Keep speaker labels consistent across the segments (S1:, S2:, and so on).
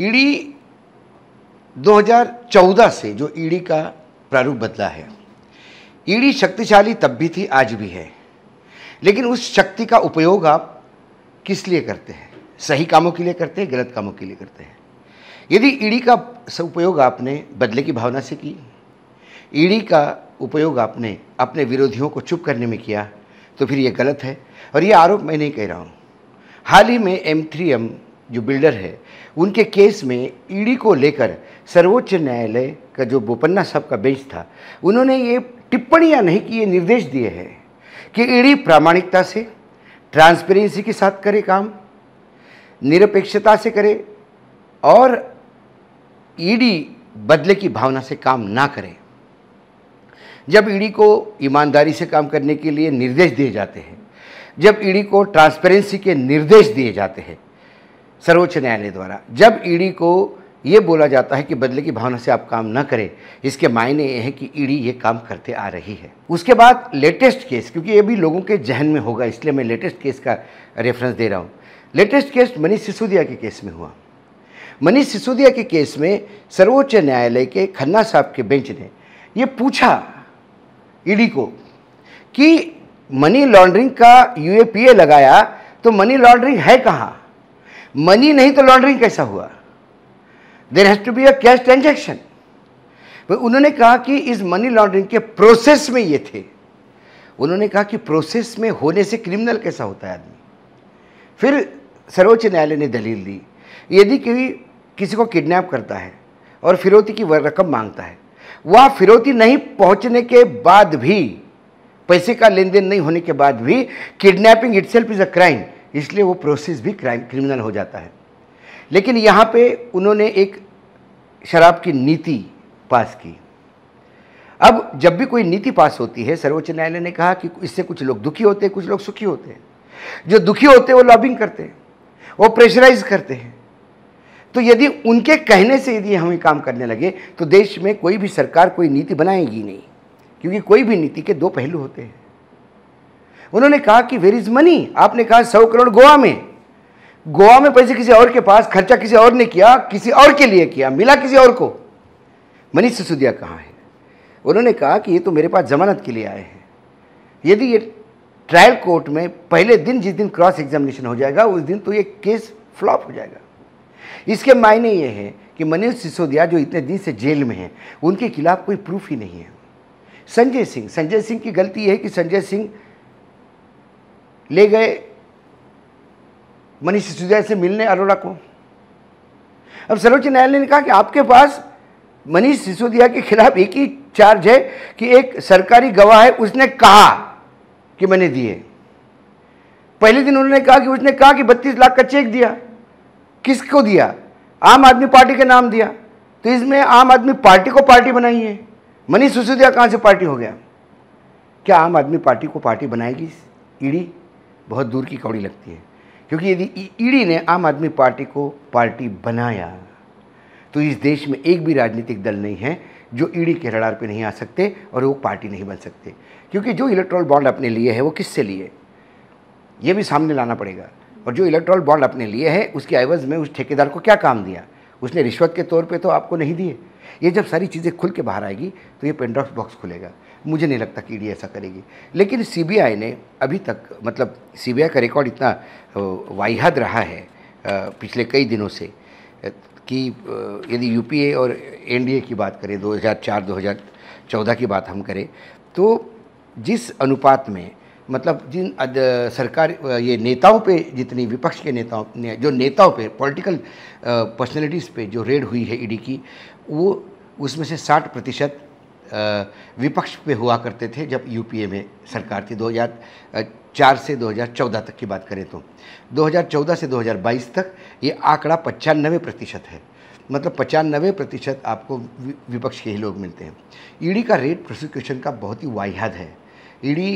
S1: ED 2014 से जो ED का प्रारूप बदला है, ईडी शक्तिशाली तब भी थी, आज भी है, लेकिन उस शक्ति का उपयोग आप किस लिए करते हैं? सही कामों के लिए करते हैं, गलत कामों के लिए करते हैं? यदि ईडी का उपयोग आपने बदले की भावना से की, ईडी का उपयोग आपने अपने विरोधियों को चुप करने में किया, तो फिर ये गलत है। और ये आरोप मैं नहीं कह रहा हूँ। हाल ही में M3M जो बिल्डर है, उनके केस में ईडी को लेकर सर्वोच्च न्यायालय का जो बोपन्ना साहब का बेंच था, उन्होंने ये टिप्पणियां नहीं की, ये निर्देश दिए हैं कि ईडी प्रामाणिकता से, ट्रांसपेरेंसी के साथ करे काम, निरपेक्षता से करे और ईडी बदले की भावना से काम ना करे। जब ईडी को ईमानदारी से काम करने के लिए निर्देश दिए जाते हैं, जब ईडी को ट्रांसपेरेंसी के निर्देश दिए जाते हैं सर्वोच्च न्यायालय द्वारा, जब ईडी को ये बोला जाता है कि बदले की भावना से आप काम न करें, इसके मायने ये है कि ईडी ये काम करते आ रही है। उसके बाद लेटेस्ट केस, क्योंकि ये भी लोगों के जहन में होगा, इसलिए मैं लेटेस्ट केस का रेफरेंस दे रहा हूँ। लेटेस्ट केस मनीष सिसोदिया के केस में हुआ। मनीष सिसोदिया के केस में सर्वोच्च न्यायालय के खन्ना साहब के बेंच ने ये पूछा ईडी को कि मनी लॉन्ड्रिंग का यूएपीए लगाया तो मनी लॉन्ड्रिंग है कहाँ? मनी नहीं तो लॉन्ड्रिंग कैसा हुआ? There has to be a cash transaction. उन्होंने कहा कि इस मनी लॉन्ड्रिंग के प्रोसेस में ये थे। उन्होंने कहा कि प्रोसेस में होने से क्रिमिनल कैसा होता है आदमी? फिर सर्वोच्च न्यायालय ने दलील दी, यदि कोई किसी को किडनैप करता है और फिरौती की रकम मांगता है, वह फिरौती नहीं पहुंचने के बाद भी, पैसे का लेन देन नहीं होने के बाद भी, kidnapping itself is a crime, इसलिए वो प्रोसेस भी क्रिमिनल हो जाता है। लेकिन यहाँ पे उन्होंने एक शराब की नीति पास की। अब जब भी कोई नीति पास होती है, सर्वोच्च न्यायालय ने कहा कि इससे कुछ लोग दुखी होते हैं, कुछ लोग सुखी होते हैं। जो दुखी होते हैं वो लॉबिंग करते हैं, वो प्रेशराइज करते हैं। तो यदि उनके कहने से यदि हम ये काम करने लगे तो देश में कोई भी सरकार कोई नीति बनाएगी नहीं, क्योंकि कोई भी नीति के दो पहलू होते हैं। उन्होंने कहा कि वेयर इज मनी। आपने कहा 100 करोड़ गोवा में। गोवा में पैसे किसी और के पास, खर्चा किसी और ने किया, किसी और के लिए किया, मिला किसी और को। मनीष सिसोदिया कहाँ है? उन्होंने कहा कि ये तो मेरे पास जमानत के लिए आए हैं। यदि ये ट्रायल कोर्ट में पहले दिन, जिस दिन क्रॉस एग्जामिनेशन हो जाएगा, उस दिन तो ये केस फ्लॉप हो जाएगा। इसके मायने ये है कि मनीष सिसोदिया जो इतने दिन से जेल में हैं, उनके खिलाफ कोई प्रूफ ही नहीं है। संजय सिंह की गलती यह है कि संजय सिंह ले गए मनीष सिसोदिया से मिलने अरोड़ा को। अब सर्वोच्च न्यायालय ने कहा कि आपके पास मनीष सिसोदिया के खिलाफ एक ही चार्ज है कि एक सरकारी गवाह है, उसने कहा कि मैंने दिए। पहले दिन उन्होंने कहा कि उसने कहा कि 32 लाख का चेक दिया। किसको दिया? आम आदमी पार्टी के नाम दिया। तो इसमें आम आदमी पार्टी को पार्टी बनाई है। मनीष सिसोदिया कहाँ से पार्टी हो गया? क्या आम आदमी पार्टी को पार्टी बनाएगी ईडी? बहुत दूर की कौड़ी लगती है, क्योंकि यदि ईडी ने आम आदमी पार्टी को पार्टी बनाया तो इस देश में एक भी राजनीतिक दल नहीं है जो ईडी के रडार पे नहीं आ सकते और वो पार्टी नहीं बन सकते। क्योंकि जो इलेक्टोरल बॉन्ड अपने लिए है वो किससे लिए, ये भी सामने लाना पड़ेगा। और जो इलेक्टोरल बॉन्ड अपने लिए है, उसके एवज में उस ठेकेदार को क्या काम दिया? उसने रिश्वत के तौर पे तो आपको नहीं दिए। ये जब सारी चीज़ें खुल के बाहर आएगी तो ये पेंडोरा बॉक्स खुलेगा। मुझे नहीं लगता कि ईडी ऐसा करेगी। लेकिन सीबीआई ने अभी तक, मतलब सीबीआई का रिकॉर्ड इतना वाहियात रहा है पिछले कई दिनों से कि यदि यूपीए और एनडीए की बात करें, 2004-2014 की बात हम करें, तो जिस अनुपात में, मतलब जिन सरकार ये नेताओं पे, जितनी विपक्ष के नेताओं ने, जो नेताओं पे, पॉलिटिकल पर्सनैलिटीज़ पे जो रेड हुई है ईडी की, वो उसमें से 60% विपक्ष पे हुआ करते थे जब यूपीए में सरकार थी। 2004 से 2014 तक की बात करें तो 2014 से 2022 तक ये आंकड़ा 95% है। मतलब 95% आपको विपक्ष के ही लोग मिलते हैं। ईडी का रेट प्रोसिक्यूशन का बहुत ही वाहियात है। ईडी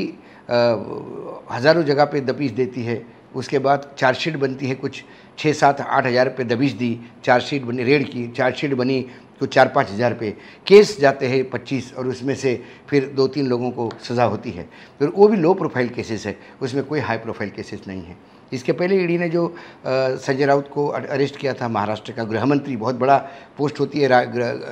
S1: हज़ारों जगह पे दबिश देती है, उसके बाद चार्जशीट बनती है, कुछ 6-7-8 हज़ार पे दबिश दी, चार्जशीट बनी, रेड की चार्जशीट बनी तो 4-5 हज़ार पे, केस जाते हैं 25 और उसमें से फिर 2-3 लोगों को सज़ा होती है। फिर वो भी लो प्रोफाइल केसेस है, उसमें कोई हाई प्रोफाइल केसेस नहीं है। इसके पहले ईडी ने जो संजय राउत को अरेस्ट किया था, महाराष्ट्र का गृह मंत्री, बहुत बड़ा पोस्ट होती है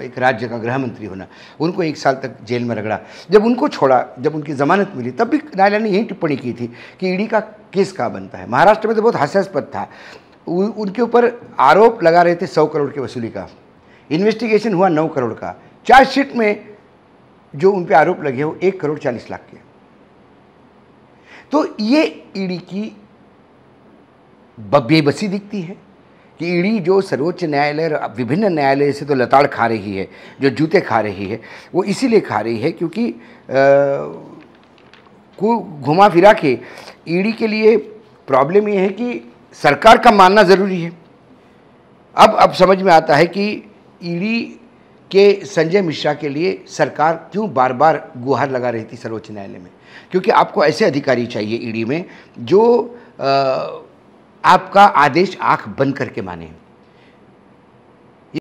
S1: एक राज्य का गृह मंत्री होना, उनको 1 साल तक जेल में रगड़ा। जब उनको छोड़ा, जब उनकी ज़मानत मिली, तब भी न्यायालय ने यही टिप्पणी की थी कि ईडी का केस कहाँ बनता है। महाराष्ट्र में तो बहुत हास्यास्पद था, उनके ऊपर आरोप लगा रहे थे 100 करोड़ की वसूली का, इन्वेस्टिगेशन हुआ 9 करोड़ का, चार्जशीट में जो उन पर आरोप लगे वो 1 करोड़ 40 लाख के। तो ये ईडी की बेबसी दिखती है कि ईडी जो सर्वोच्च न्यायालय और विभिन्न न्यायालय से तो लताड़ खा रही है, जो जूते खा रही है, वो इसीलिए खा रही है क्योंकि को घुमा फिरा के ईडी के लिए प्रॉब्लम ये है कि सरकार का मानना ज़रूरी है। अब समझ में आता है कि ईडी के संजय मिश्रा के लिए सरकार क्यों बार बार गुहार लगा रही थी सर्वोच्च न्यायालय में, क्योंकि आपको ऐसे अधिकारी चाहिए ईडी में जो आपका आदेश आंख बंद करके माने।